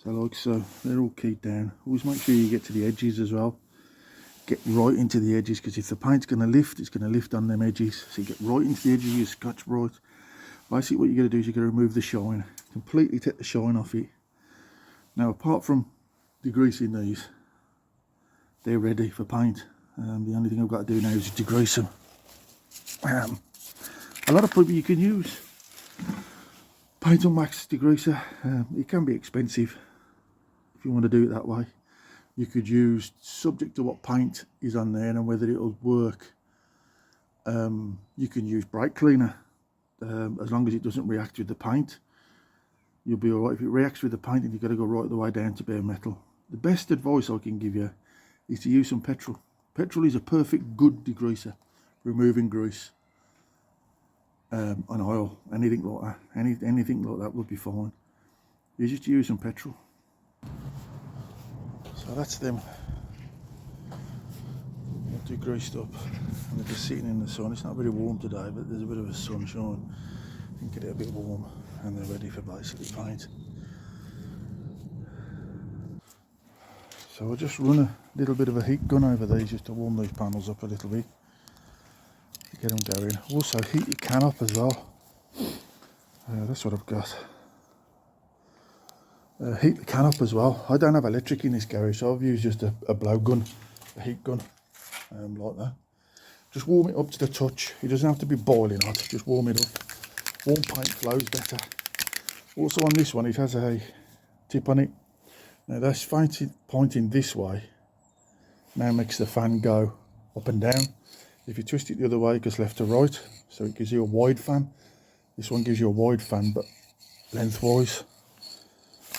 So like so, they're all keyed down. Always make sure you get to the edges as well. Get right into the edges, because if the paint's going to lift, it's going to lift on them edges. So you get right into the edges of your Scotch-Brite. Basically what you're going to do is you're going to remove the shine. Completely take the shine off it. Now apart from degreasing these, they're ready for paint. The only thing I've got to do now is degrease them. A lot of people, you can use paint and wax degreaser. It can be expensive if you want to do it that way. You could use, subject to what paint is on there and whether it'll work, you can use brake cleaner. As long as it doesn't react with the paint, you'll be alright. If it reacts with the paint, then you've got to go right the way down to bare metal. The best advice I can give you is to use some petrol. Petrol is a perfect good degreaser, removing grease, and oil, anything like that. Anything like that would be fine. You just use some petrol. So that's them degreased up, and they're just sitting in the sun. It's not very warm today, but there's a bit of a sunshine. You can get it a bit warm, and they're ready for basically paint. So I'll just run a little bit of a heat gun over these just to warm these panels up a little bit, to get them going. Also heat your can up as well. That's what I've got. Heat the can up as well. I don't have electric in this garage, so I've used just a blow gun, a heat gun, like that. Just warm it up to the touch. It doesn't have to be boiling hot, just warm it up. Warm paint flows better. Also on this one, it has a tip on it. Now that's pointing this way. Now makes the fan go up and down. If you twist it the other way, it goes left to right, so it gives you a wide fan. This one gives you a wide fan, but lengthwise.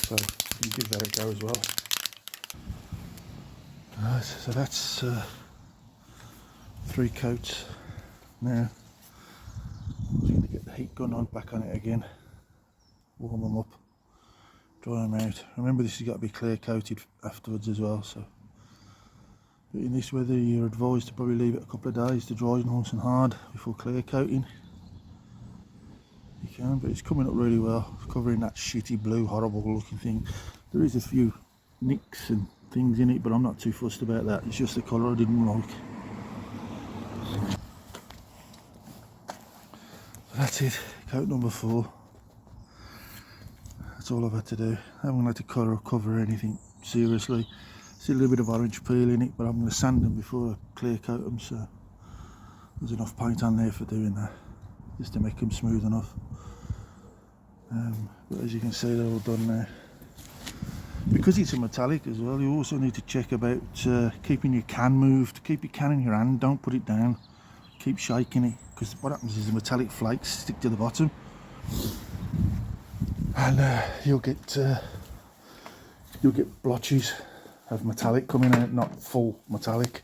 So you can give that a go as well. Right, so that's 3 coats. Now I'm going to get the heat gun on, back on it again, warm them up, dry them out. Remember, this has got to be clear coated afterwards as well. So, but in this weather, you're advised to probably leave it a couple of days to dry nice and hard before clear coating. You can, but it's coming up really well. It's covering that shitty blue, horrible looking thing. There is a few nicks and things in it, but I'm not too fussed about that. It's just the colour I didn't like. That's it, coat number 4. That's all I've had to do. I haven't had to colour or cover anything seriously. See a little bit of orange peel in it, but I'm going to sand them before I clear coat them, so there's enough paint on there for doing that, just to make them smooth enough. But as you can see, they're all done now. Because it's a metallic as well, you also need to check about keeping your can moved. Keep your can in your hand, don't put it down. Keep shaking it, because what happens is the metallic flakes stick to the bottom, and you'll get blotches of metallic coming out, not full metallic,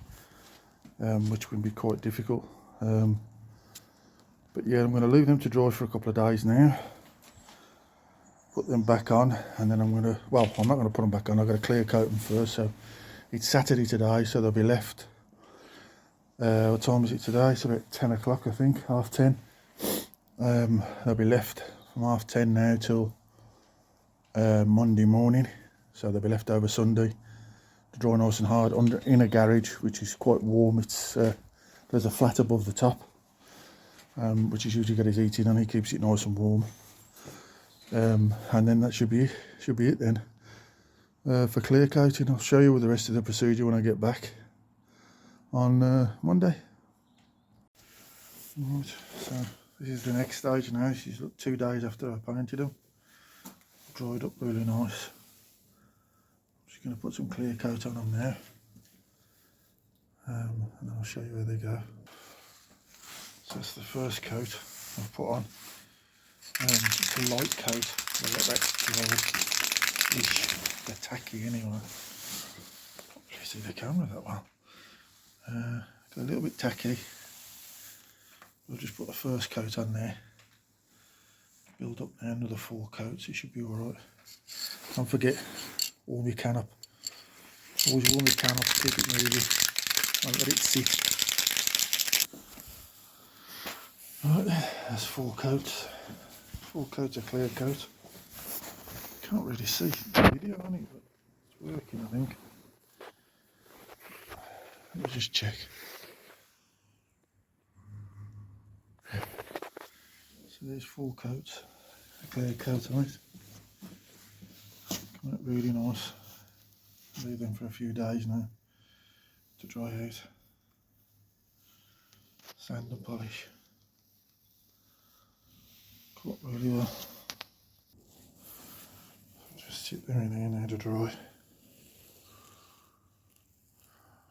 which can be quite difficult. But yeah, I'm going to leave them to dry for a couple of days now. Put them back on, and then I'm going to, well, I'm not going to put them back on, I've got to clear coat them first. So it's Saturday today, so they'll be left, what time is it today? It's about 10 o'clock, I think, 10:30. They'll be left from 10:30 now till Monday morning, so they'll be left over Sunday to dry nice and hard in a garage, which is quite warm. It's there's a flat above the top, which is usually got his heating on. He keeps it nice and warm. And then that should be it then for clear coating. I'll show you with the rest of the procedure when I get back on Monday. Right, so this is the next stage now. This is 2 days after I painted them. Dried up really nice. I'm just going to put some clear coat on them now, and then I'll show you where they go. So that's the first coat I've put on. It's a light coat. I'll let that dry ish. They're tacky anyway. Can't see the camera that well. Got a little bit tacky. We'll just put the first coat on there. Build up now another 4 coats. It should be alright. Don't forget, warm your can up. Always warm your can up. Keep it moving. Don't let it sit. Right, that's 4 coats. 4 coats of clear coat. Can't really see the video on it, but it's working, I think. Let me just check. So there's 4 coats, a clear coat on it. Coming up really nice. Leave them for a few days now to dry out. Sand and polish. Come up really well. Just sit there in there now to dry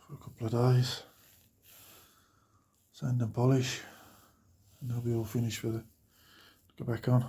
for a couple of days. Sand and polish, and they'll be all finished for the to go back on.